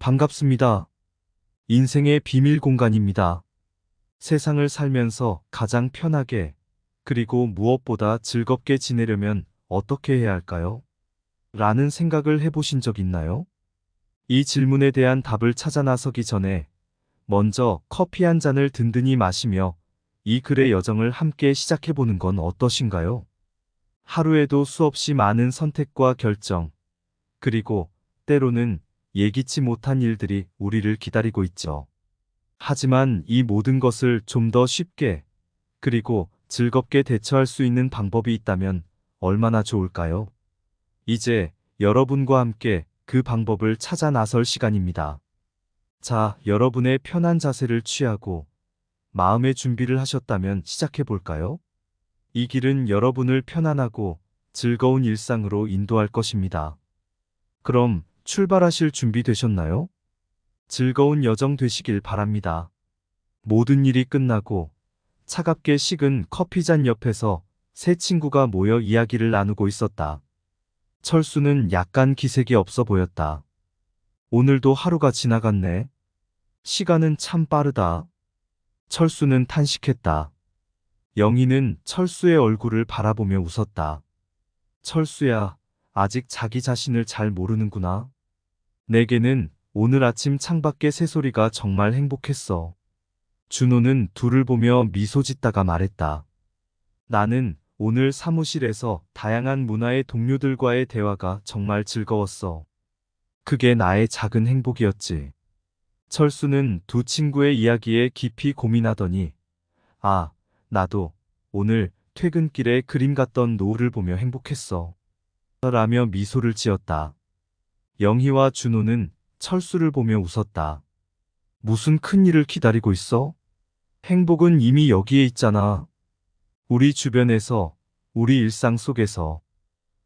반갑습니다. 인생의 비밀 공간입니다. 세상을 살면서 가장 편하게, 그리고 무엇보다 즐겁게 지내려면 어떻게 해야 할까요? 라는 생각을 해보신 적 있나요? 이 질문에 대한 답을 찾아 나서기 전에 먼저 커피 한 잔을 든든히 마시며 이 글의 여정을 함께 시작해보는 건 어떠신가요? 하루에도 수없이 많은 선택과 결정, 그리고 때로는 예기치 못한 일들이 우리를 기다리고 있죠. 하지만 이 모든 것을 좀 더 쉽게, 그리고 즐겁게 대처할 수 있는 방법이 있다면 얼마나 좋을까요? 이제 여러분과 함께 그 방법을 찾아 나설 시간입니다. 자, 여러분의 편한 자세를 취하고 마음의 준비를 하셨다면 시작해 볼까요? 이 길은 여러분을 편안하고 즐거운 일상으로 인도할 것입니다. 그럼 출발하실 준비 되셨나요? 즐거운 여정 되시길 바랍니다. 모든 일이 끝나고 차갑게 식은 커피잔 옆에서 세 친구가 모여 이야기를 나누고 있었다. 철수는 약간 기색이 없어 보였다. 오늘도 하루가 지나갔네. 시간은 참 빠르다. 철수는 탄식했다. 영희는 철수의 얼굴을 바라보며 웃었다. 철수야, 아직 자기 자신을 잘 모르는구나. 내게는 오늘 아침 창밖의 새소리가 정말 행복했어. 준호는 둘을 보며 미소 짓다가 말했다. 나는 오늘 사무실에서 다양한 문화의 동료들과의 대화가 정말 즐거웠어. 그게 나의 작은 행복이었지. 철수는 두 친구의 이야기에 깊이 고민하더니, 아, 나도 오늘 퇴근길에 그림 같던 노을을 보며 행복했어. 라며 미소를 지었다. 영희와 준호는 철수를 보며 웃었다. 무슨 큰일을 기다리고 있어? 행복은 이미 여기에 있잖아. 우리 주변에서, 우리 일상 속에서.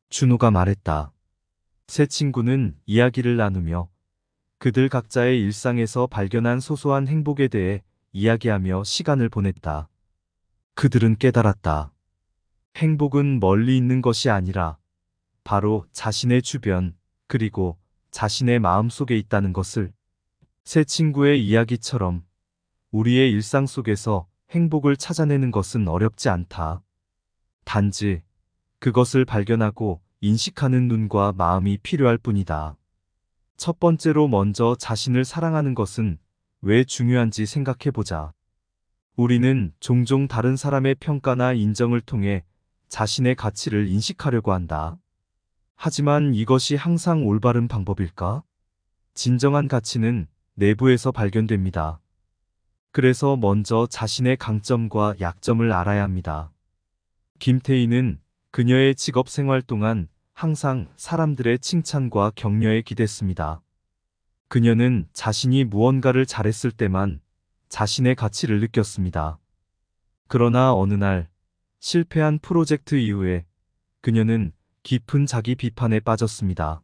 준호가 말했다. 세 친구는 이야기를 나누며 그들 각자의 일상에서 발견한 소소한 행복에 대해 이야기하며 시간을 보냈다. 그들은 깨달았다. 행복은 멀리 있는 것이 아니라 바로 자신의 주변, 그리고 자신의 마음 속에 있다는 것을. 세 친구의 이야기처럼 우리의 일상 속에서 행복을 찾아내는 것은 어렵지 않다. 단지 그것을 발견하고 인식하는 눈과 마음이 필요할 뿐이다. 첫 번째로 먼저 자신을 사랑하는 것은 왜 중요한지 생각해보자. 우리는 종종 다른 사람의 평가나 인정을 통해 자신의 가치를 인식하려고 한다. 하지만 이것이 항상 올바른 방법일까? 진정한 가치는 내부에서 발견됩니다. 그래서 먼저 자신의 강점과 약점을 알아야 합니다. 김태희는 그녀의 직업 생활 동안 항상 사람들의 칭찬과 격려에 기댔습니다. 그녀는 자신이 무언가를 잘했을 때만 자신의 가치를 느꼈습니다. 그러나 어느 날 실패한 프로젝트 이후에 그녀는 깊은 자기 비판에 빠졌습니다.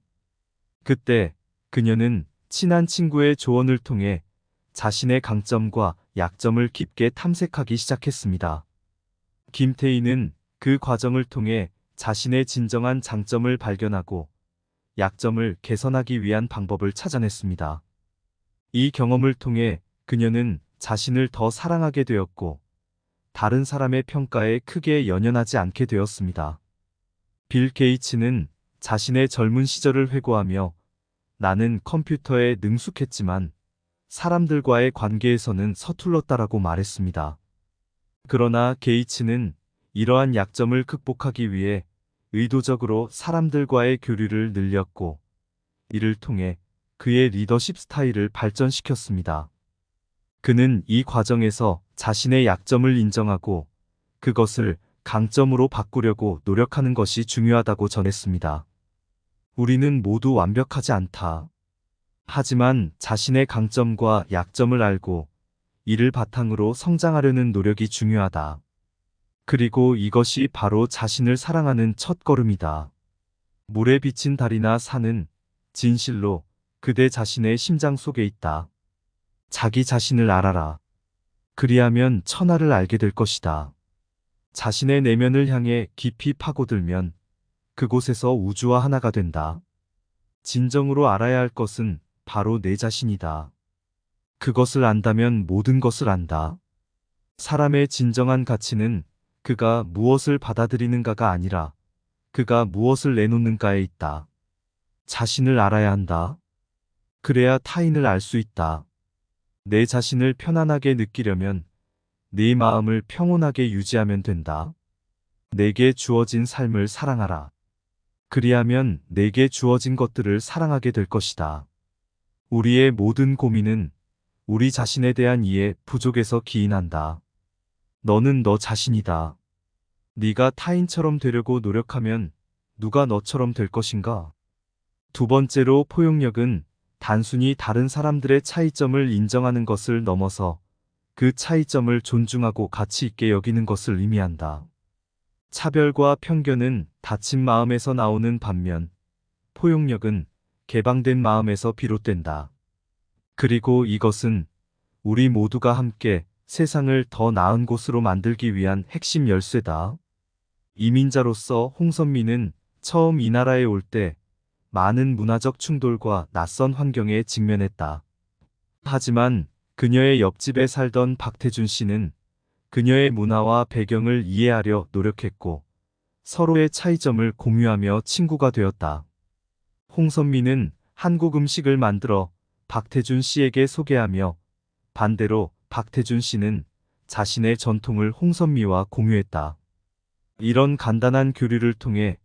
그때 그녀는 친한 친구의 조언을 통해 자신의 강점과 약점을 깊게 탐색하기 시작했습니다. 김태희는 그 과정을 통해 자신의 진정한 장점을 발견하고 약점을 개선하기 위한 방법을 찾아냈습니다. 이 경험을 통해 그녀는 자신을 더 사랑하게 되었고 다른 사람의 평가에 크게 연연하지 않게 되었습니다. 빌 게이츠는 자신의 젊은 시절을 회고하며 나는 컴퓨터에 능숙했지만 사람들과의 관계에서는 서툴렀다라고 말했습니다. 그러나 게이츠는 이러한 약점을 극복하기 위해 의도적으로 사람들과의 교류를 늘렸고 이를 통해 그의 리더십 스타일을 발전시켰습니다. 그는 이 과정에서 자신의 약점을 인정하고 그것을 강점으로 바꾸려고 노력하는 것이 중요하다고 전했습니다. 우리는 모두 완벽하지 않다. 하지만 자신의 강점과 약점을 알고 이를 바탕으로 성장하려는 노력이 중요하다. 그리고 이것이 바로 자신을 사랑하는 첫걸음이다. 물에 비친 달이나 산은 진실로 그대 자신의 심장 속에 있다. 자기 자신을 알아라. 그리하면 천하를 알게 될 것이다. 자신의 내면을 향해 깊이 파고들면 그곳에서 우주와 하나가 된다. 진정으로 알아야 할 것은 바로 내 자신이다. 그것을 안다면 모든 것을 안다. 사람의 진정한 가치는 그가 무엇을 받아들이는가가 아니라 그가 무엇을 내놓는가에 있다. 자신을 알아야 한다. 그래야 타인을 알 수 있다. 내 자신을 편안하게 느끼려면 네 마음을 평온하게 유지하면 된다. 내게 주어진 삶을 사랑하라. 그리하면 내게 주어진 것들을 사랑하게 될 것이다. 우리의 모든 고민은 우리 자신에 대한 이해 부족에서 기인한다. 너는 너 자신이다. 네가 타인처럼 되려고 노력하면 누가 너처럼 될 것인가? 두 번째로 포용력은 단순히 다른 사람들의 차이점을 인정하는 것을 넘어서 그 차이점을 존중하고 가치 있게 여기는 것을 의미한다. 차별과 편견은 닫힌 마음에서 나오는 반면 포용력은 개방된 마음에서 비롯된다. 그리고 이것은 우리 모두가 함께 세상을 더 나은 곳으로 만들기 위한 핵심 열쇠다. 이민자로서 홍선미는 처음 이 나라에 올 때 많은 문화적 충돌과 낯선 환경에 직면했다. 하지만 그녀의 옆집에 살던 박태준 씨는 그녀의 문화와 배경을 이해하려 노력했고 서로의 차이점을 공유하며 친구가 되었다. 홍선미는 한국 음식을 만들어 박태준 씨에게 소개하며 반대로 박태준 씨는 자신의 전통을 홍선미와 공유했다. 이런 간단한 교류를 통해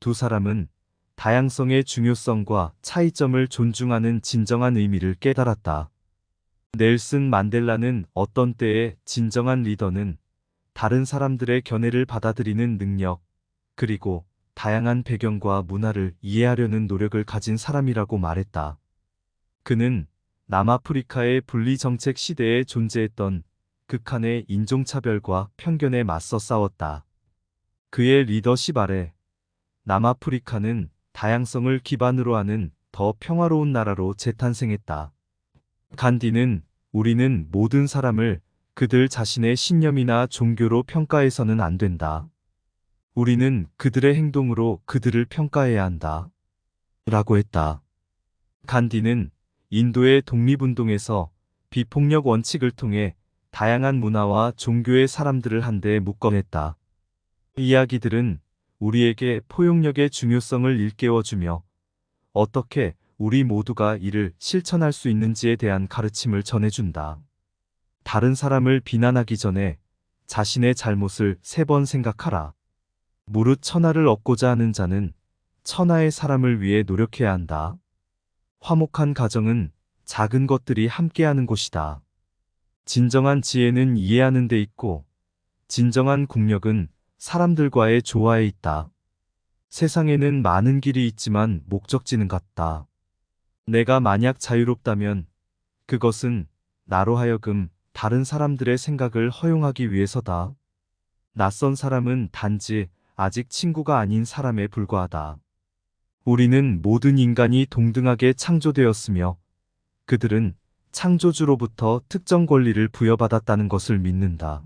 두 사람은 다양성의 중요성과 차이점을 존중하는 진정한 의미를 깨달았다. 넬슨 만델라는 어떤 때에 진정한 리더는 다른 사람들의 견해를 받아들이는 능력, 그리고 다양한 배경과 문화를 이해하려는 노력을 가진 사람이라고 말했다. 그는 남아프리카의 분리정책 시대에 존재했던 극한의 인종차별과 편견에 맞서 싸웠다. 그의 리더십 아래 남아프리카는 다양성을 기반으로 하는 더 평화로운 나라로 재탄생했다. 간디는 우리는 모든 사람을 그들 자신의 신념이나 종교로 평가해서는 안 된다. 우리는 그들의 행동으로 그들을 평가해야 한다. 라고 했다. 간디는 인도의 독립운동에서 비폭력 원칙을 통해 다양한 문화와 종교의 사람들을 한데 묶어냈다. 이야기들은 우리에게 포용력의 중요성을 일깨워주며 어떻게 우리 모두가 이를 실천할 수 있는지에 대한 가르침을 전해준다. 다른 사람을 비난하기 전에 자신의 잘못을 3번 생각하라. 무릇 천하를 얻고자 하는 자는 천하의 사람을 위해 노력해야 한다. 화목한 가정은 작은 것들이 함께하는 곳이다. 진정한 지혜는 이해하는 데 있고 진정한 국력은 사람들과의 조화에 있다. 세상에는 많은 길이 있지만 목적지는 같다. 내가 만약 자유롭다면 그것은 나로 하여금 다른 사람들의 생각을 허용하기 위해서다. 낯선 사람은 단지 아직 친구가 아닌 사람에 불과하다. 우리는 모든 인간이 동등하게 창조되었으며 그들은 창조주로부터 특정 권리를 부여받았다는 것을 믿는다.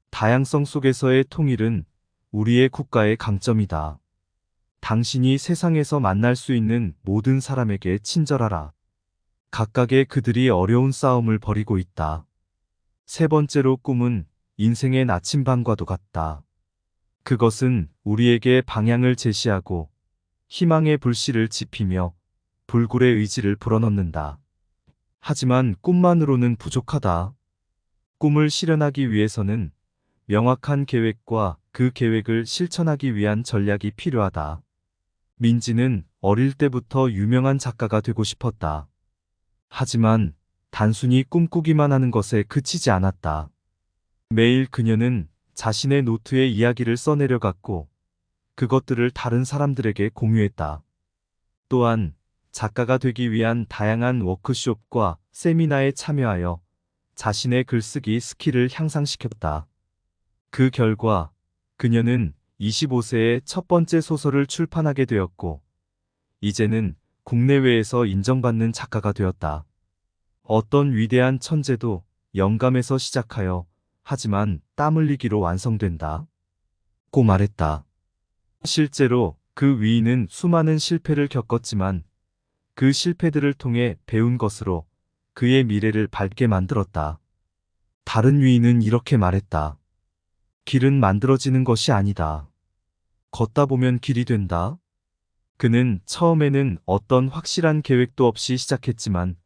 다양성 속에서의 통일은 우리의 국가의 강점이다. 당신이 세상에서 만날 수 있는 모든 사람에게 친절하라. 각각의 그들이 어려운 싸움을 벌이고 있다. 3번째로 꿈은 인생의 나침반과도 같다. 그것은 우리에게 방향을 제시하고 희망의 불씨를 지피며 불굴의 의지를 불어넣는다. 하지만 꿈만으로는 부족하다. 꿈을 실현하기 위해서는 명확한 계획과 그 계획을 실천하기 위한 전략이 필요하다. 민지는 어릴 때부터 유명한 작가가 되고 싶었다. 하지만 단순히 꿈꾸기만 하는 것에 그치지 않았다. 매일 그녀는 자신의 노트에 이야기를 써내려갔고 그것들을 다른 사람들에게 공유했다. 또한 작가가 되기 위한 다양한 워크숍과 세미나에 참여하여 자신의 글쓰기 스킬을 향상시켰다. 그 결과 그녀는 25세에 첫 번째 소설을 출판하게 되었고 이제는 국내외에서 인정받는 작가가 되었다. 어떤 위대한 천재도 영감에서 시작하여 하지만 땀 흘리기로 완성된다. 고 말했다. 실제로 그 위인은 수많은 실패를 겪었지만 그 실패들을 통해 배운 것으로 그의 미래를 밝게 만들었다. 다른 위인은 이렇게 말했다. 길은 만들어지는 것이 아니다. 걷다 보면 길이 된다. 그는 처음에는 어떤 확실한 계획도 없이 시작했지만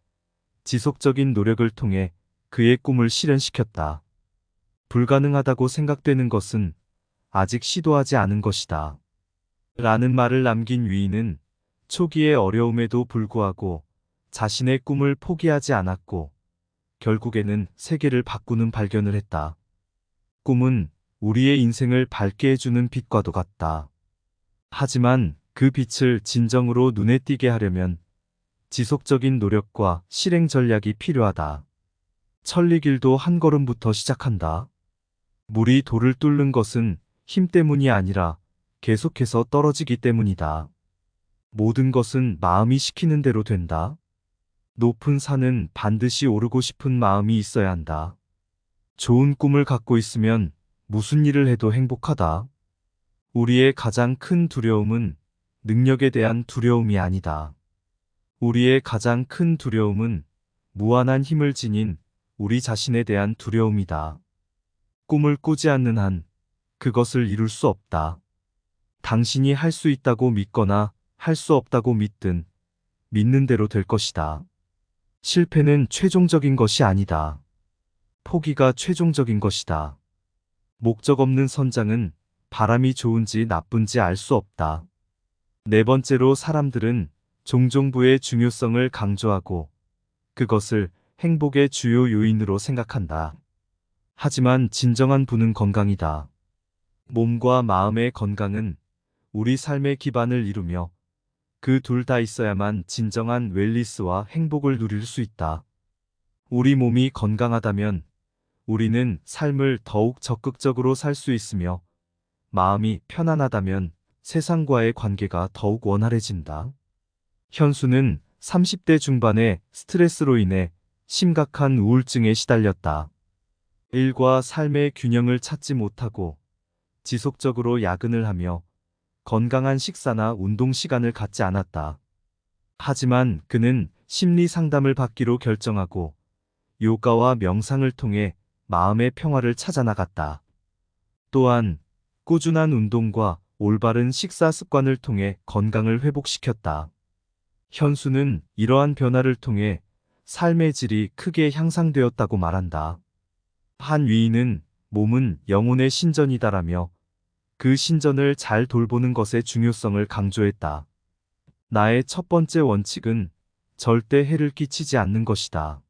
지속적인 노력을 통해 그의 꿈을 실현시켰다. 불가능하다고 생각되는 것은 아직 시도하지 않은 것이다. 라는 말을 남긴 위인은 초기의 어려움에도 불구하고 자신의 꿈을 포기하지 않았고 결국에는 세계를 바꾸는 발견을 했다. 꿈은 우리의 인생을 밝게 해주는 빛과도 같다. 하지만 그 빛을 진정으로 눈에 띄게 하려면 지속적인 노력과 실행 전략이 필요하다. 천리길도 한 걸음부터 시작한다. 물이 돌을 뚫는 것은 힘 때문이 아니라 계속해서 떨어지기 때문이다. 모든 것은 마음이 시키는 대로 된다. 높은 산은 반드시 오르고 싶은 마음이 있어야 한다. 좋은 꿈을 갖고 있으면 무슨 일을 해도 행복하다. 우리의 가장 큰 두려움은 능력에 대한 두려움이 아니다. 우리의 가장 큰 두려움은 무한한 힘을 지닌 우리 자신에 대한 두려움이다. 꿈을 꾸지 않는 한 그것을 이룰 수 없다. 당신이 할 수 있다고 믿거나 할 수 없다고 믿든 믿는 대로 될 것이다. 실패는 최종적인 것이 아니다. 포기가 최종적인 것이다. 목적 없는 선장은 바람이 좋은지 나쁜지 알 수 없다. 네 번째로 사람들은 종종 부의 중요성을 강조하고 그것을 행복의 주요 요인으로 생각한다. 하지만 진정한 부는 건강이다. 몸과 마음의 건강은 우리 삶의 기반을 이루며 그 둘 다 있어야만 진정한 웰니스와 행복을 누릴 수 있다. 우리 몸이 건강하다면 우리는 삶을 더욱 적극적으로 살 수 있으며 마음이 편안하다면 세상과의 관계가 더욱 원활해진다. 현수는 30대 중반의 스트레스로 인해 심각한 우울증에 시달렸다. 일과 삶의 균형을 찾지 못하고 지속적으로 야근을 하며 건강한 식사나 운동 시간을 갖지 않았다. 하지만 그는 심리 상담을 받기로 결정하고 요가와 명상을 통해 마음의 평화를 찾아 나갔다. 또한 꾸준한 운동과 올바른 식사 습관을 통해 건강을 회복시켰다. 현수는 이러한 변화를 통해 삶의 질이 크게 향상되었다고 말한다. 한 위인은 몸은 영혼의 신전이다라며 그 신전을 잘 돌보는 것의 중요성을 강조했다. 나의 첫 번째 원칙은 절대 해를 끼치지 않는 것이다.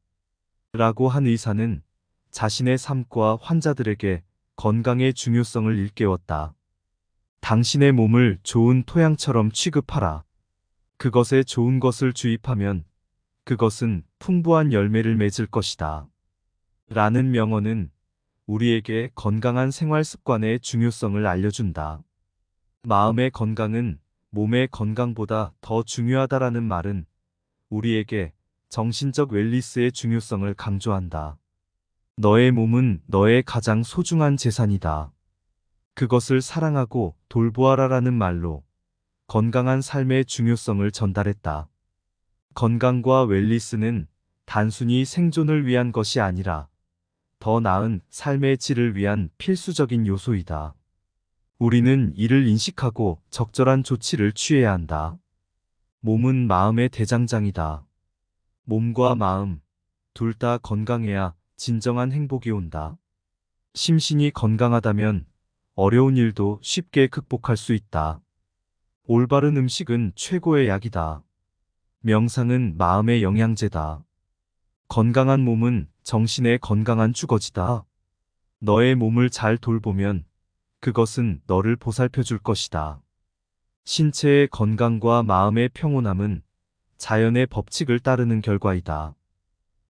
라고 한 의사는 자신의 삶과 환자들에게 건강의 중요성을 일깨웠다. 당신의 몸을 좋은 토양처럼 취급하라. 그것에 좋은 것을 주입하면 그것은 풍부한 열매를 맺을 것이다. 라는 명언은 우리에게 건강한 생활 습관의 중요성을 알려준다. 마음의 건강은 몸의 건강보다 더 중요하다라는 말은 우리에게 정신적 웰니스의 중요성을 강조한다. 너의 몸은 너의 가장 소중한 재산이다. 그것을 사랑하고 돌보아라라는 말로 건강한 삶의 중요성을 전달했다. 건강과 웰니스는 단순히 생존을 위한 것이 아니라 더 나은 삶의 질을 위한 필수적인 요소이다. 우리는 이를 인식하고 적절한 조치를 취해야 한다. 몸은 마음의 대장장이다. 몸과 마음, 둘 다 건강해야 진정한 행복이 온다. 심신이 건강하다면 어려운 일도 쉽게 극복할 수 있다. 올바른 음식은 최고의 약이다. 명상은 마음의 영양제다. 건강한 몸은 정신의 건강한 주거지다. 너의 몸을 잘 돌보면 그것은 너를 보살펴 줄 것이다. 신체의 건강과 마음의 평온함은 자연의 법칙을 따르는 결과이다.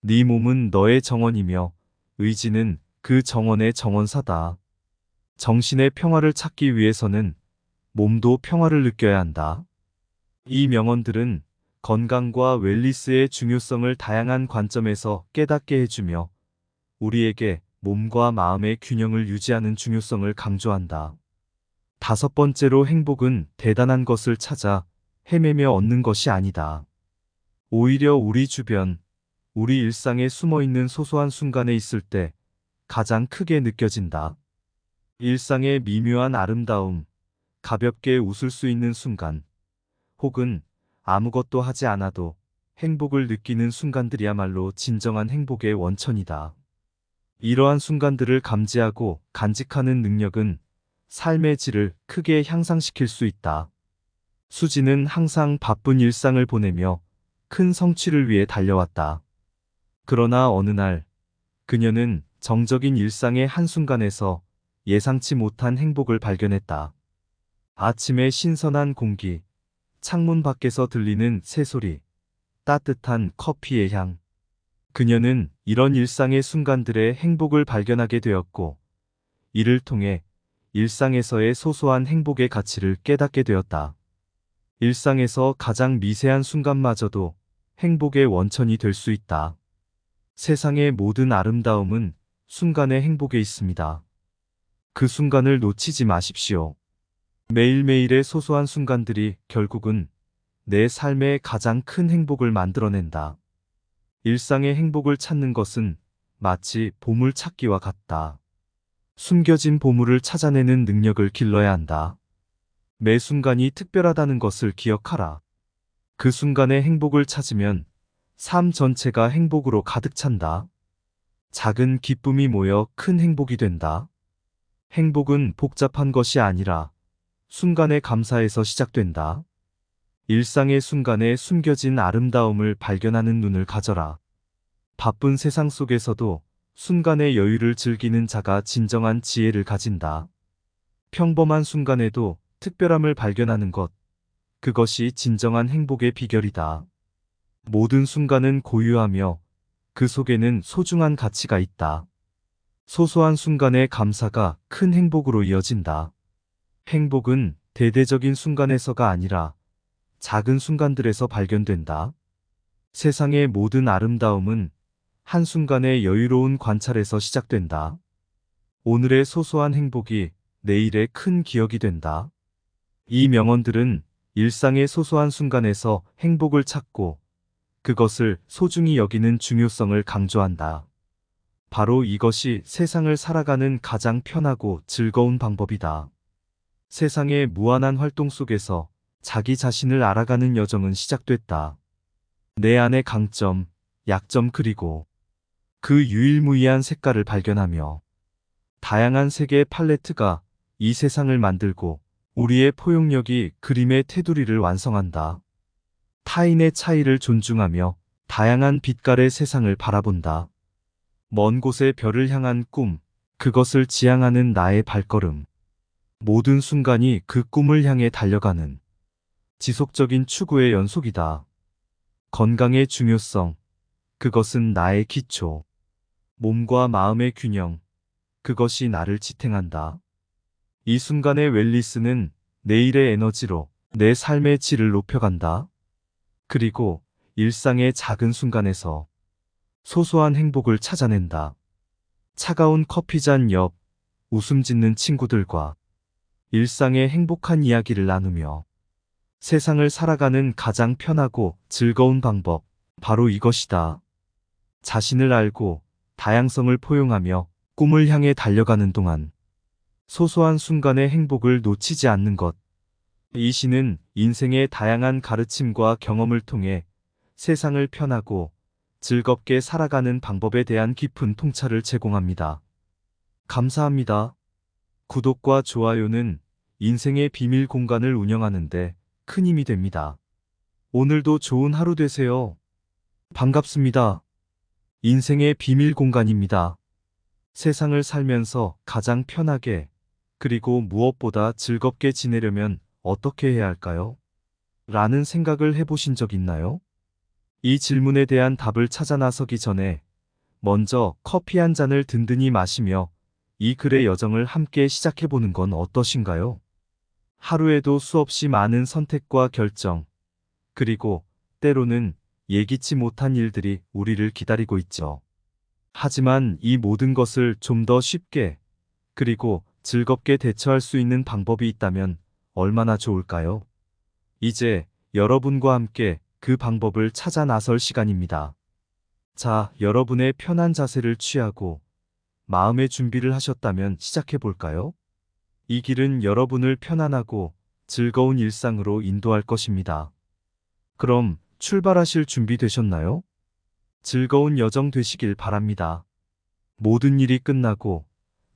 네 몸은 너의 정원이며 의지는 그 정원의 정원사다. 정신의 평화를 찾기 위해서는 몸도 평화를 느껴야 한다. 이 명언들은 건강과 웰니스의 중요성을 다양한 관점에서 깨닫게 해주며 우리에게 몸과 마음의 균형을 유지하는 중요성을 강조한다. 다섯 번째로 행복은 대단한 것을 찾아 헤매며 얻는 것이 아니다. 오히려 우리 주변, 우리 일상에 숨어 있는 소소한 순간에 있을 때 가장 크게 느껴진다. 일상의 미묘한 아름다움, 가볍게 웃을 수 있는 순간, 혹은 아무것도 하지 않아도 행복을 느끼는 순간들이야말로 진정한 행복의 원천이다. 이러한 순간들을 감지하고 간직하는 능력은 삶의 질을 크게 향상시킬 수 있다. 수지는 항상 바쁜 일상을 보내며 큰 성취를 위해 달려왔다. 그러나 어느 날 그녀는 정적인 일상의 한순간에서 예상치 못한 행복을 발견했다. 아침의 신선한 공기, 창문 밖에서 들리는 새소리, 따뜻한 커피의 향. 그녀는 이런 일상의 순간들의 행복을 발견하게 되었고, 이를 통해 일상에서의 소소한 행복의 가치를 깨닫게 되었다. 일상에서 가장 미세한 순간마저도 행복의 원천이 될 수 있다. 세상의 모든 아름다움은 순간의 행복에 있습니다. 그 순간을 놓치지 마십시오. 매일매일의 소소한 순간들이 결국은 내 삶의 가장 큰 행복을 만들어낸다. 일상의 행복을 찾는 것은 마치 보물 찾기와 같다. 숨겨진 보물을 찾아내는 능력을 길러야 한다. 매 순간이 특별하다는 것을 기억하라. 그 순간의 행복을 찾으면 삶 전체가 행복으로 가득 찬다. 작은 기쁨이 모여 큰 행복이 된다. 행복은 복잡한 것이 아니라 순간의 감사에서 시작된다. 일상의 순간에 숨겨진 아름다움을 발견하는 눈을 가져라. 바쁜 세상 속에서도 순간의 여유를 즐기는 자가 진정한 지혜를 가진다. 평범한 순간에도 특별함을 발견하는 것, 그것이 진정한 행복의 비결이다. 모든 순간은 고유하며 그 속에는 소중한 가치가 있다. 소소한 순간의 감사가 큰 행복으로 이어진다. 행복은 대대적인 순간에서가 아니라 작은 순간들에서 발견된다. 세상의 모든 아름다움은 한순간의 여유로운 관찰에서 시작된다. 오늘의 소소한 행복이 내일의 큰 기억이 된다. 이 명언들은 일상의 소소한 순간에서 행복을 찾고 그것을 소중히 여기는 중요성을 강조한다. 바로 이것이 세상을 살아가는 가장 편하고 즐거운 방법이다. 세상의 무한한 활동 속에서 자기 자신을 알아가는 여정은 시작됐다. 내 안의 강점, 약점 그리고 그 유일무이한 색깔을 발견하며 다양한 색의 팔레트가 이 세상을 만들고 우리의 포용력이 그림의 테두리를 완성한다. 타인의 차이를 존중하며 다양한 빛깔의 세상을 바라본다. 먼 곳의 별을 향한 꿈, 그것을 지향하는 나의 발걸음. 모든 순간이 그 꿈을 향해 달려가는 지속적인 추구의 연속이다. 건강의 중요성, 그것은 나의 기초. 몸과 마음의 균형, 그것이 나를 지탱한다. 이 순간의 웰리스는 내일의 에너지로 내 삶의 질을 높여간다. 그리고 일상의 작은 순간에서 소소한 행복을 찾아낸다. 차가운 커피잔 옆, 웃음 짓는 친구들과 일상의 행복한 이야기를 나누며 세상을 살아가는 가장 편하고 즐거운 방법, 바로 이것이다. 자신을 알고 다양성을 포용하며 꿈을 향해 달려가는 동안 소소한 순간의 행복을 놓치지 않는 것. 이 시는 인생의 다양한 가르침과 경험을 통해 세상을 편하고 즐겁게 살아가는 방법에 대한 깊은 통찰을 제공합니다. 감사합니다. 구독과 좋아요는 인생의 비밀 공간을 운영하는데 큰 힘이 됩니다. 오늘도 좋은 하루 되세요. 반갑습니다. 인생의 비밀 공간입니다. 세상을 살면서 가장 편하게 그리고 무엇보다 즐겁게 지내려면 어떻게 해야 할까요? 라는 생각을 해보신 적 있나요? 이 질문에 대한 답을 찾아 나서기 전에 먼저 커피 한 잔을 든든히 마시며 이 글의 여정을 함께 시작해보는 건 어떠신가요? 하루에도 수없이 많은 선택과 결정, 그리고 때로는 예기치 못한 일들이 우리를 기다리고 있죠. 하지만 이 모든 것을 좀 더 쉽게, 그리고 즐겁게 대처할 수 있는 방법이 있다면 얼마나 좋을까요? 이제 여러분과 함께 그 방법을 찾아 나설 시간입니다. 자, 여러분의 편한 자세를 취하고 마음의 준비를 하셨다면 시작해 볼까요? 이 길은 여러분을 편안하고 즐거운 일상으로 인도할 것입니다. 그럼 출발하실 준비 되셨나요? 즐거운 여정 되시길 바랍니다. 모든 일이 끝나고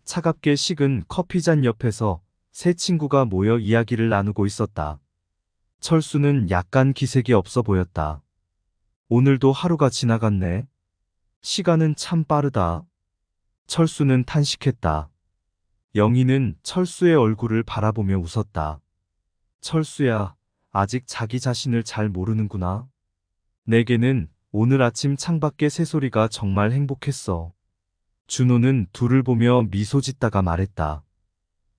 차갑게 식은 커피잔 옆에서 세 친구가 모여 이야기를 나누고 있었다. 철수는 약간 기색이 없어 보였다. 오늘도 하루가 지나갔네. 시간은 참 빠르다. 철수는 탄식했다. 영희는 철수의 얼굴을 바라보며 웃었다. 철수야, 아직 자기 자신을 잘 모르는구나. 내게는 오늘 아침 창밖의 새소리가 정말 행복했어. 준호는 둘을 보며 미소 짓다가 말했다.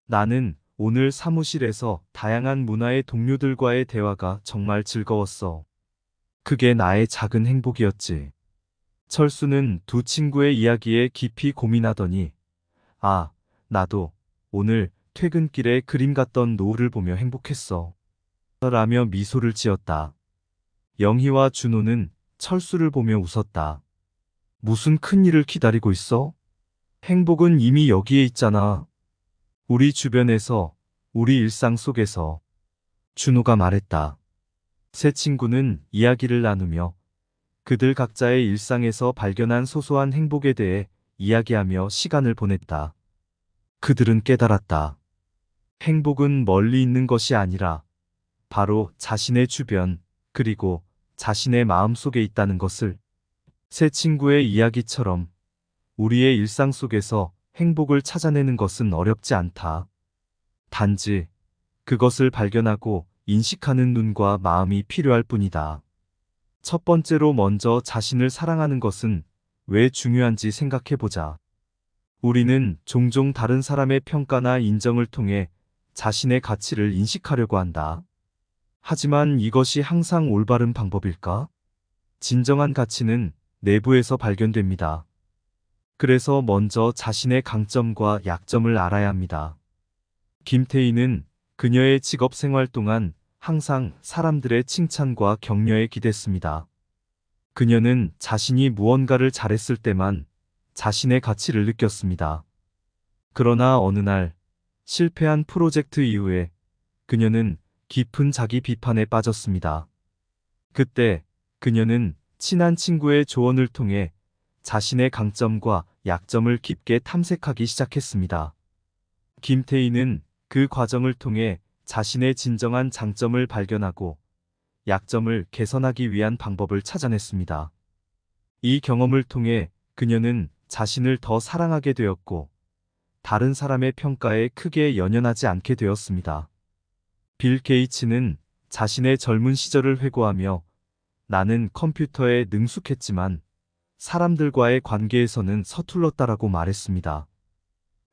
나는 오늘 사무실에서 다양한 문화의 동료들과의 대화가 정말 즐거웠어. 그게 나의 작은 행복이었지. 철수는 두 친구의 이야기에 깊이 고민하더니, 아, 나도 오늘 퇴근길에 그림 같던 노을을 보며 행복했어. 라며 미소를 지었다. 영희와 준호는 철수를 보며 웃었다. 무슨 큰일을 기다리고 있어? 행복은 이미 여기에 있잖아. 우리 주변에서, 우리 일상 속에서. 준호가 말했다. 세 친구는 이야기를 나누며 그들 각자의 일상에서 발견한 소소한 행복에 대해 이야기하며 시간을 보냈다. 그들은 깨달았다. 행복은 멀리 있는 것이 아니라 바로 자신의 주변, 그리고 자신의 마음 속에 있다는 것을. 세 친구의 이야기처럼 우리의 일상 속에서 행복을 찾아내는 것은 어렵지 않다. 단지 그것을 발견하고 인식하는 눈과 마음이 필요할 뿐이다. 첫 번째로 먼저 자신을 사랑하는 것은 왜 중요한지 생각해 보자. 우리는 종종 다른 사람의 평가나 인정을 통해 자신의 가치를 인식하려고 한다. 하지만 이것이 항상 올바른 방법일까? 진정한 가치는 내부에서 발견됩니다. 그래서 먼저 자신의 강점과 약점을 알아야 합니다. 김태희는 그녀의 직업 생활 동안 항상 사람들의 칭찬과 격려에 기댔습니다. 그녀는 자신이 무언가를 잘했을 때만 자신의 가치를 느꼈습니다. 그러나 어느 날 실패한 프로젝트 이후에 그녀는 깊은 자기 비판에 빠졌습니다. 그때 그녀는 친한 친구의 조언을 통해 자신의 강점과 약점을 깊게 탐색하기 시작했습니다. 김태희는 그 과정을 통해 자신의 진정한 장점을 발견하고 약점을 개선하기 위한 방법을 찾아냈습니다. 이 경험을 통해 그녀는 자신을 더 사랑하게 되었고 다른 사람의 평가에 크게 연연하지 않게 되었습니다. 빌 게이츠는 자신의 젊은 시절을 회고하며 나는 컴퓨터에 능숙했지만 사람들과의 관계에서는 서툴렀다라고 말했습니다.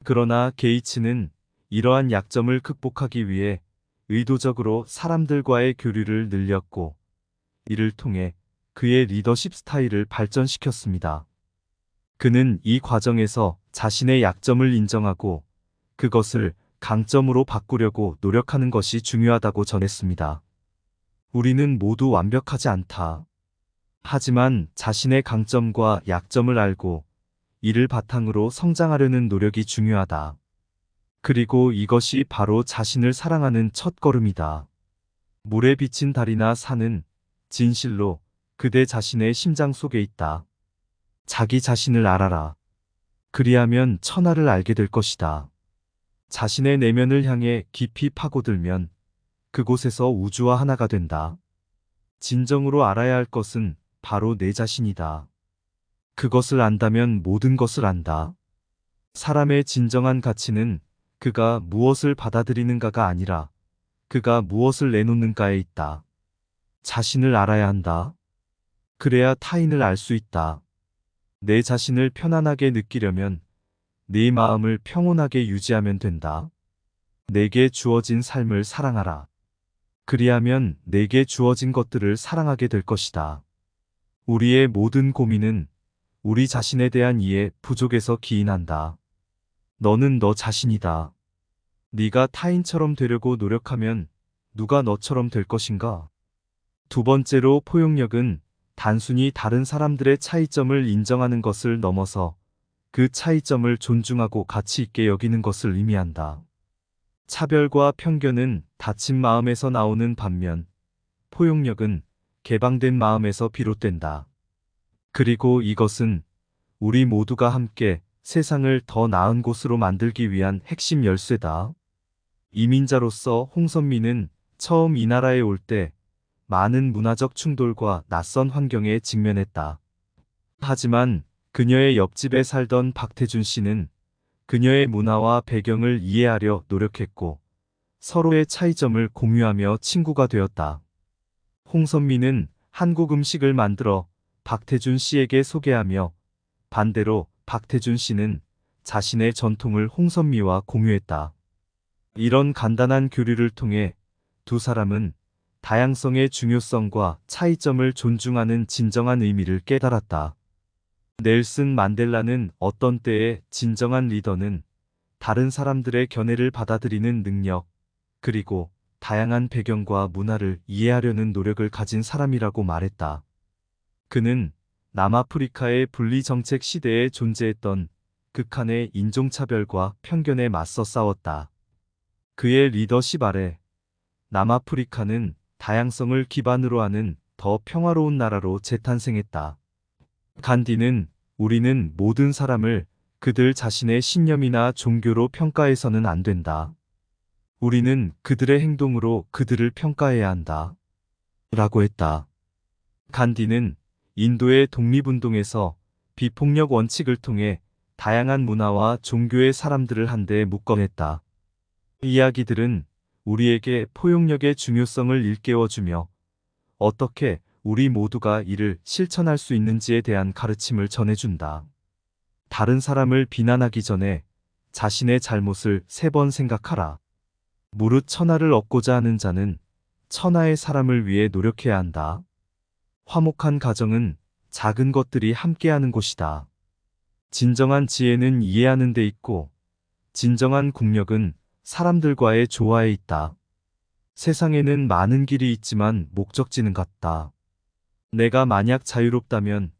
그러나 게이츠는 이러한 약점을 극복하기 위해 의도적으로 사람들과의 교류를 늘렸고 이를 통해 그의 리더십 스타일을 발전시켰습니다. 그는 이 과정에서 자신의 약점을 인정하고 그것을 강점으로 바꾸려고 노력하는 것이 중요하다고 전했습니다. 우리는 모두 완벽하지 않다. 하지만 자신의 강점과 약점을 알고 이를 바탕으로 성장하려는 노력이 중요하다. 그리고 이것이 바로 자신을 사랑하는 첫걸음이다. 물에 비친 달이나 산은 진실로 그대 자신의 심장 속에 있다. 자기 자신을 알아라. 그리하면 천하를 알게 될 것이다. 자신의 내면을 향해 깊이 파고들면 그곳에서 우주와 하나가 된다. 진정으로 알아야 할 것은 바로 내 자신이다. 그것을 안다면 모든 것을 안다. 사람의 진정한 가치는 그가 무엇을 받아들이는가가 아니라 그가 무엇을 내놓는가에 있다. 자신을 알아야 한다. 그래야 타인을 알 수 있다. 내 자신을 편안하게 느끼려면 네 마음을 평온하게 유지하면 된다. 내게 주어진 삶을 사랑하라. 그리하면 내게 주어진 것들을 사랑하게 될 것이다. 우리의 모든 고민은 우리 자신에 대한 이해 부족에서 기인한다. 너는 너 자신이다. 네가 타인처럼 되려고 노력하면 누가 너처럼 될 것인가? 두 번째로 포용력은 단순히 다른 사람들의 차이점을 인정하는 것을 넘어서 그 차이점을 존중하고 가치 있게 여기는 것을 의미한다. 차별과 편견은 닫힌 마음에서 나오는 반면 포용력은 개방된 마음에서 비롯된다. 그리고 이것은 우리 모두가 함께 세상을 더 나은 곳으로 만들기 위한 핵심 열쇠다. 이민자로서 홍선미는 처음 이 나라에 올 때 많은 문화적 충돌과 낯선 환경에 직면했다. 하지만 그녀의 옆집에 살던 박태준 씨는 그녀의 문화와 배경을 이해하려 노력했고 서로의 차이점을 공유하며 친구가 되었다. 홍선미는 한국 음식을 만들어 박태준 씨에게 소개하며 반대로 박태준 씨는 자신의 전통을 홍선미와 공유했다. 이런 간단한 교류를 통해 두 사람은 다양성의 중요성과 차이점을 존중하는 진정한 의미를 깨달았다. 넬슨 만델라는 어떤 때에 진정한 리더는 다른 사람들의 견해를 받아들이는 능력, 그리고 다양한 배경과 문화를 이해하려는 노력을 가진 사람이라고 말했다. 그는 남아프리카의 분리정책 시대에 존재했던 극한의 인종차별과 편견에 맞서 싸웠다. 그의 리더십 아래 남아프리카는 다양성을 기반으로 하는 더 평화로운 나라로 재탄생했다. 간디는 우리는 모든 사람을 그들 자신의 신념이나 종교로 평가해서는 안 된다. 우리는 그들의 행동으로 그들을 평가해야 한다. 라고 했다. 간디는 인도의 독립운동에서 비폭력 원칙을 통해 다양한 문화와 종교의 사람들을 한데 묶어냈다. 이야기들은 우리에게 포용력의 중요성을 일깨워주며 어떻게 우리 모두가 이를 실천할 수 있는지에 대한 가르침을 전해준다. 다른 사람을 비난하기 전에 자신의 잘못을 3번 생각하라. 무릇 천하를 얻고자 하는 자는 천하의 사람을 위해 노력해야 한다. 화목한 가정은 작은 것들이 함께하는 곳이다. 진정한 지혜는 이해하는 데 있고 진정한 국력은 사람들과의 조화에 있다. 세상에는 많은 길이 있지만 목적지는 같다. 내가 만약 자유롭다면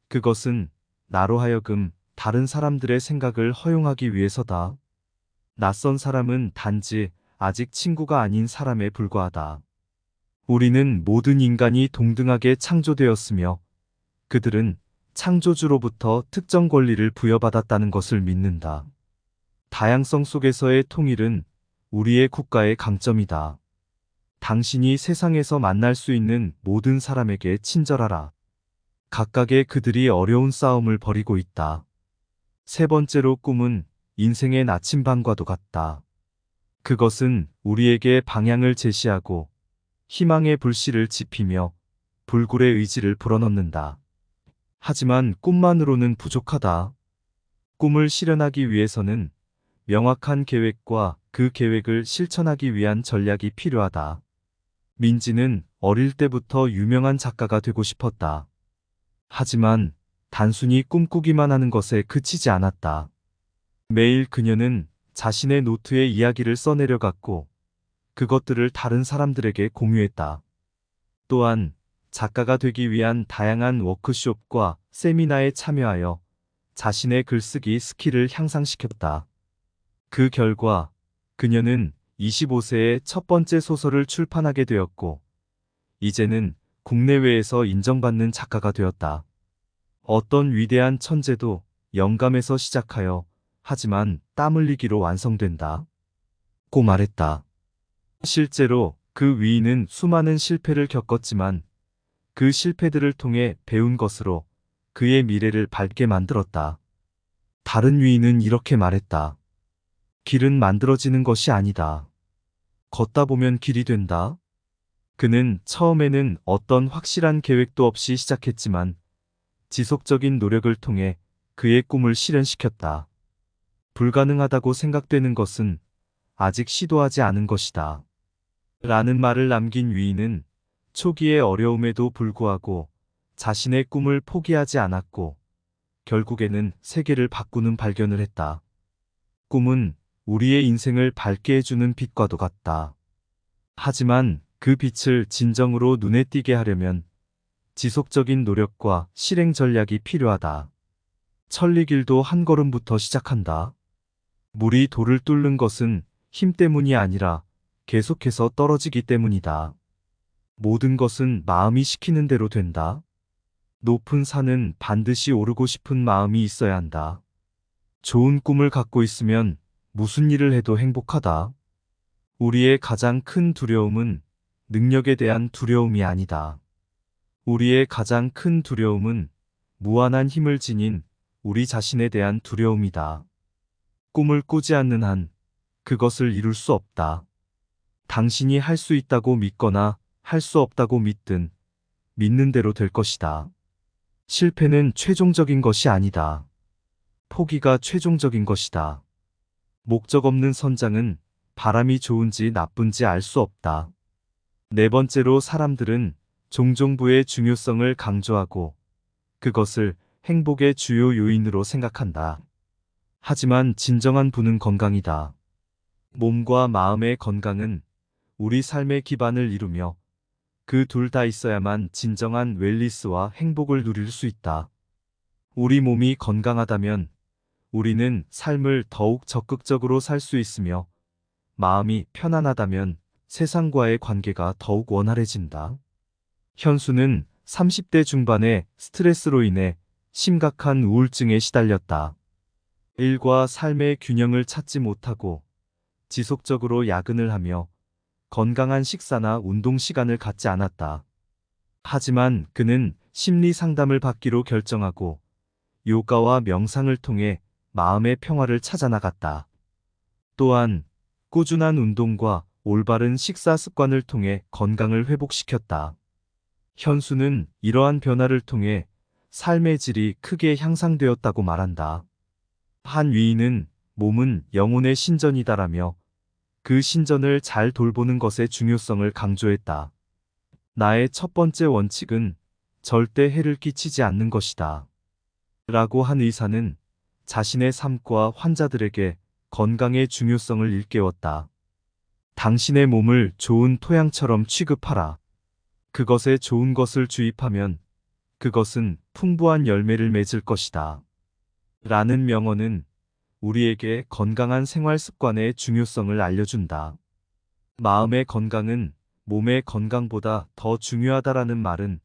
그것은 나로 하여금 다른 사람들의 생각을 허용하기 위해서다. 낯선 사람은 단지 아직 친구가 아닌 사람에 불과하다. 우리는 모든 인간이 동등하게 창조되었으며 그들은 창조주로부터 특정 권리를 부여받았다는 것을 믿는다. 다양성 속에서의 통일은 우리의 국가의 강점이다. 당신이 세상에서 만날 수 있는 모든 사람에게 친절하라. 각각의 그들이 어려운 싸움을 벌이고 있다. 세 번째로 꿈은 인생의 나침반과도 같다. 그것은 우리에게 방향을 제시하고 희망의 불씨를 지피며 불굴의 의지를 불어넣는다. 하지만 꿈만으로는 부족하다. 꿈을 실현하기 위해서는 명확한 계획과 그 계획을 실천하기 위한 전략이 필요하다. 민지는 어릴 때부터 유명한 작가가 되고 싶었다. 하지만 단순히 꿈꾸기만 하는 것에 그치지 않았다. 매일 그녀는 자신의 노트에 이야기를 써내려갔고 그것들을 다른 사람들에게 공유했다. 또한 작가가 되기 위한 다양한 워크숍과 세미나에 참여하여 자신의 글쓰기 스킬을 향상시켰다. 그 결과 그녀는 25세에 첫 번째 소설을 출판하게 되었고 이제는 국내외에서 인정받는 작가가 되었다. 어떤 위대한 천재도 영감에서 시작하여 하지만 땀 흘리기로 완성된다. 고 말했다. 실제로 그 위인은 수많은 실패를 겪었지만 그 실패들을 통해 배운 것으로 그의 미래를 밝게 만들었다. 다른 위인은 이렇게 말했다. 길은 만들어지는 것이 아니다. 걷다 보면 길이 된다. 그는 처음에는 어떤 확실한 계획도 없이 시작했지만 지속적인 노력을 통해 그의 꿈을 실현시켰다. 불가능하다고 생각되는 것은 아직 시도하지 않은 것이다. 라는 말을 남긴 위인은 초기의 어려움에도 불구하고 자신의 꿈을 포기하지 않았고 결국에는 세계를 바꾸는 발견을 했다. 꿈은 우리의 인생을 밝게 해주는 빛과도 같다. 하지만 그 빛을 진정으로 눈에 띄게 하려면 지속적인 노력과 실행 전략이 필요하다. 천리길도 한 걸음부터 시작한다. 물이 돌을 뚫는 것은 힘 때문이 아니라 계속해서 떨어지기 때문이다. 모든 것은 마음이 시키는 대로 된다. 높은 산은 반드시 오르고 싶은 마음이 있어야 한다. 좋은 꿈을 갖고 있으면 무슨 일을 해도 행복하다. 우리의 가장 큰 두려움은 능력에 대한 두려움이 아니다. 우리의 가장 큰 두려움은 무한한 힘을 지닌 우리 자신에 대한 두려움이다. 꿈을 꾸지 않는 한 그것을 이룰 수 없다. 당신이 할 수 있다고 믿거나 할 수 없다고 믿든 믿는 대로 될 것이다. 실패는 최종적인 것이 아니다. 포기가 최종적인 것이다. 목적 없는 선장은 바람이 좋은지 나쁜지 알 수 없다. 네 번째로 사람들은 종종 부의 중요성을 강조하고 그것을 행복의 주요 요인으로 생각한다. 하지만 진정한 부는 건강이다. 몸과 마음의 건강은 우리 삶의 기반을 이루며 그 둘 다 있어야만 진정한 웰니스와 행복을 누릴 수 있다. 우리 몸이 건강하다면 우리는 삶을 더욱 적극적으로 살 수 있으며 마음이 편안하다면 세상과의 관계가 더욱 원활해진다. 현수는 30대 중반에 스트레스로 인해 심각한 우울증에 시달렸다. 일과 삶의 균형을 찾지 못하고 지속적으로 야근을 하며 건강한 식사나 운동 시간을 갖지 않았다. 하지만 그는 심리 상담을 받기로 결정하고 요가와 명상을 통해 마음의 평화를 찾아 나갔다. 또한 꾸준한 운동과 올바른 식사 습관을 통해 건강을 회복시켰다. 현수는 이러한 변화를 통해 삶의 질이 크게 향상되었다고 말한다. 한 위인은 몸은 영혼의 신전이다라며 그 신전을 잘 돌보는 것의 중요성을 강조했다. 나의 첫 번째 원칙은 절대 해를 끼치지 않는 것이다. 라고 한 의사는 자신의 삶과 환자들에게 건강의 중요성을 일깨웠다. 당신의 몸을 좋은 토양처럼 취급하라. 그것에 좋은 것을 주입하면 그것은 풍부한 열매를 맺을 것이다. 라는 명언은 우리에게 건강한 생활 습관의 중요성을 알려준다. 마음의 건강은 몸의 건강보다 더 중요하다라는 말은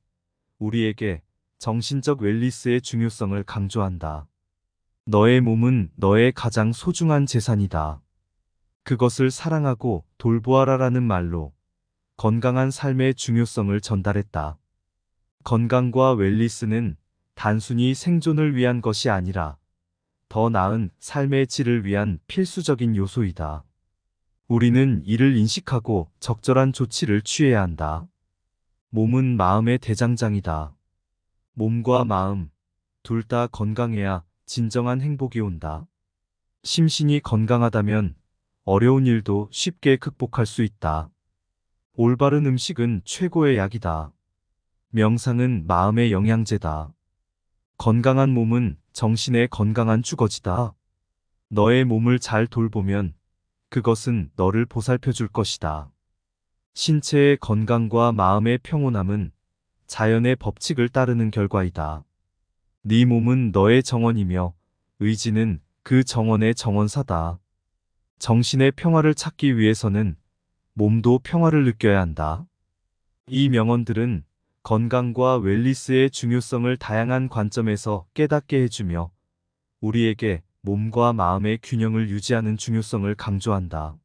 우리에게 정신적 웰니스의 중요성을 강조한다. 너의 몸은 너의 가장 소중한 재산이다. 그것을 사랑하고 돌보아라라는 말로 건강한 삶의 중요성을 전달했다. 건강과 웰니스는 단순히 생존을 위한 것이 아니라 더 나은 삶의 질을 위한 필수적인 요소이다. 우리는 이를 인식하고 적절한 조치를 취해야 한다. 몸은 마음의 대장장이다. 몸과 마음, 둘 다 건강해야 진정한 행복이 온다. 심신이 건강하다면 어려운 일도 쉽게 극복할 수 있다. 올바른 음식은 최고의 약이다. 명상은 마음의 영양제다. 건강한 몸은 정신의 건강한 주거지다. 너의 몸을 잘 돌보면 그것은 너를 보살펴 줄 것이다. 신체의 건강과 마음의 평온함은 자연의 법칙을 따르는 결과이다. 네 몸은 너의 정원이며 의지는 그 정원의 정원사다. 정신의 평화를 찾기 위해서는 몸도 평화를 느껴야 한다. 이 명언들은 건강과 웰니스의 중요성을 다양한 관점에서 깨닫게 해주며 우리에게 몸과 마음의 균형을 유지하는 중요성을 강조한다.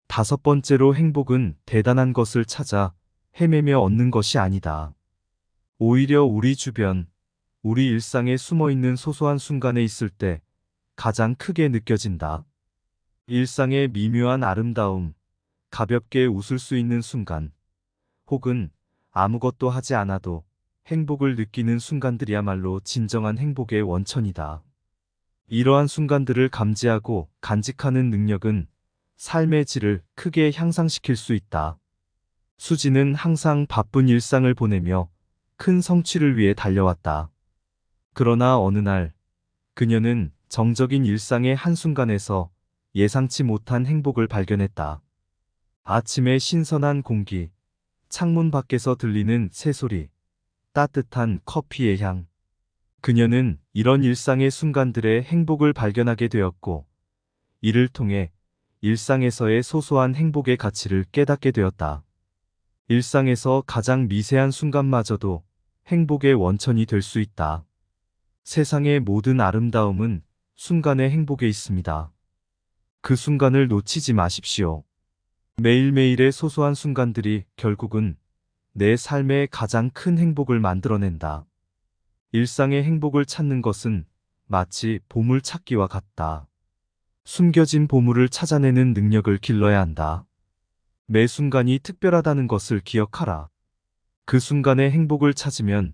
다섯 번째로 행복은 대단한 것을 찾아 헤매며 얻는 것이 아니다. 오히려 우리 주변, 우리 일상에 숨어있는 소소한 순간에 있을 때 가장 크게 느껴진다. 일상의 미묘한 아름다움, 가볍게 웃을 수 있는 순간, 혹은 아무것도 하지 않아도 행복을 느끼는 순간들이야말로 진정한 행복의 원천이다. 이러한 순간들을 감지하고 간직하는 능력은 삶의 질을 크게 향상시킬 수 있다. 수지는 항상 바쁜 일상을 보내며 큰 성취를 위해 달려왔다. 그러나 어느 날 그녀는 정적인 일상의 한순간에서 예상치 못한 행복을 발견했다. 아침의 신선한 공기, 창문 밖에서 들리는 새소리, 따뜻한 커피의 향. 그녀는 이런 일상의 순간들의 행복을 발견하게 되었고, 이를 통해 일상에서의 소소한 행복의 가치를 깨닫게 되었다. 일상에서 가장 미세한 순간마저도 행복의 원천이 될 수 있다. 세상의 모든 아름다움은 순간의 행복에 있습니다. 그 순간을 놓치지 마십시오. 매일매일의 소소한 순간들이 결국은 내 삶의 가장 큰 행복을 만들어낸다. 일상의 행복을 찾는 것은 마치 보물찾기와 같다. 숨겨진 보물을 찾아내는 능력을 길러야 한다. 매 순간이 특별하다는 것을 기억하라. 그 순간의 행복을 찾으면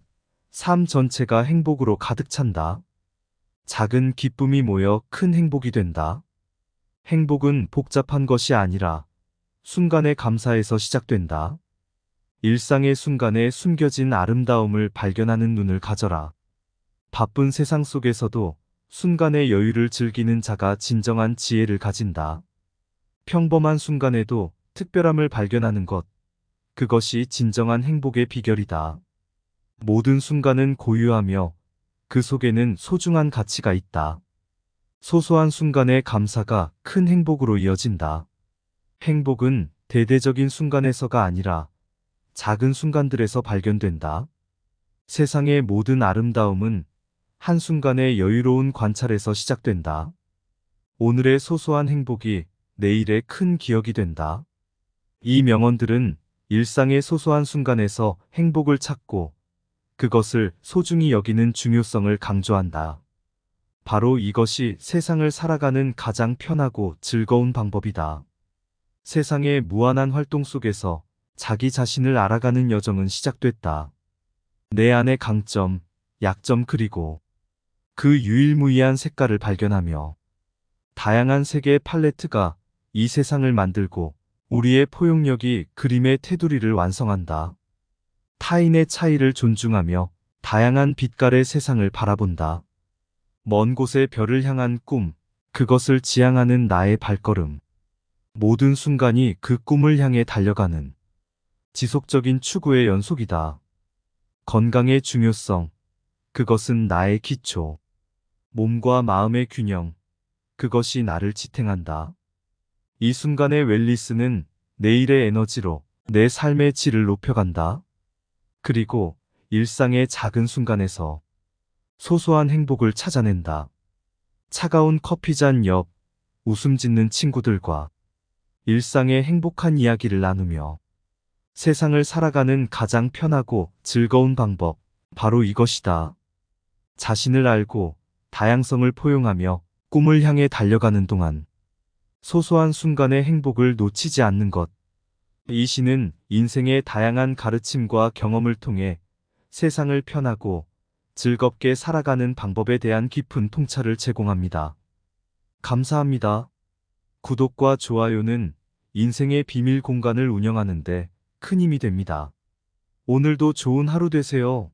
삶 전체가 행복으로 가득 찬다. 작은 기쁨이 모여 큰 행복이 된다. 행복은 복잡한 것이 아니라 순간의 감사에서 시작된다. 일상의 순간에 숨겨진 아름다움을 발견하는 눈을 가져라. 바쁜 세상 속에서도 순간의 여유를 즐기는 자가 진정한 지혜를 가진다. 평범한 순간에도 특별함을 발견하는 것, 그것이 진정한 행복의 비결이다. 모든 순간은 고유하며 그 속에는 소중한 가치가 있다. 소소한 순간의 감사가 큰 행복으로 이어진다. 행복은 대대적인 순간에서가 아니라 작은 순간들에서 발견된다. 세상의 모든 아름다움은 한순간의 여유로운 관찰에서 시작된다. 오늘의 소소한 행복이 내일의 큰 기억이 된다. 이 명언들은 일상의 소소한 순간에서 행복을 찾고 그것을 소중히 여기는 중요성을 강조한다. 바로 이것이 세상을 살아가는 가장 편하고 즐거운 방법이다. 세상의 무한한 활동 속에서 자기 자신을 알아가는 여정은 시작됐다. 내 안의 강점, 약점 그리고 그 유일무이한 색깔을 발견하며 다양한 색의 팔레트가 이 세상을 만들고 우리의 포용력이 그림의 테두리를 완성한다. 타인의 차이를 존중하며 다양한 빛깔의 세상을 바라본다. 먼 곳의 별을 향한 꿈, 그것을 지향하는 나의 발걸음. 모든 순간이 그 꿈을 향해 달려가는 지속적인 추구의 연속이다. 건강의 중요성, 그것은 나의 기초. 몸과 마음의 균형, 그것이 나를 지탱한다. 이 순간의 웰니스는 내일의 에너지로 내 삶의 질을 높여간다. 그리고 일상의 작은 순간에서 소소한 행복을 찾아낸다. 차가운 커피잔 옆, 웃음 짓는 친구들과 일상의 행복한 이야기를 나누며 세상을 살아가는 가장 편하고 즐거운 방법, 바로 이것이다. 자신을 알고 다양성을 포용하며 꿈을 향해 달려가는 동안 소소한 순간의 행복을 놓치지 않는 것. 이 시는 인생의 다양한 가르침과 경험을 통해 세상을 편하고 즐겁게 살아가는 방법에 대한 깊은 통찰을 제공합니다. 감사합니다. 구독과 좋아요는 인생의 비밀 공간을 운영하는 데 큰 힘이 됩니다. 오늘도 좋은 하루 되세요.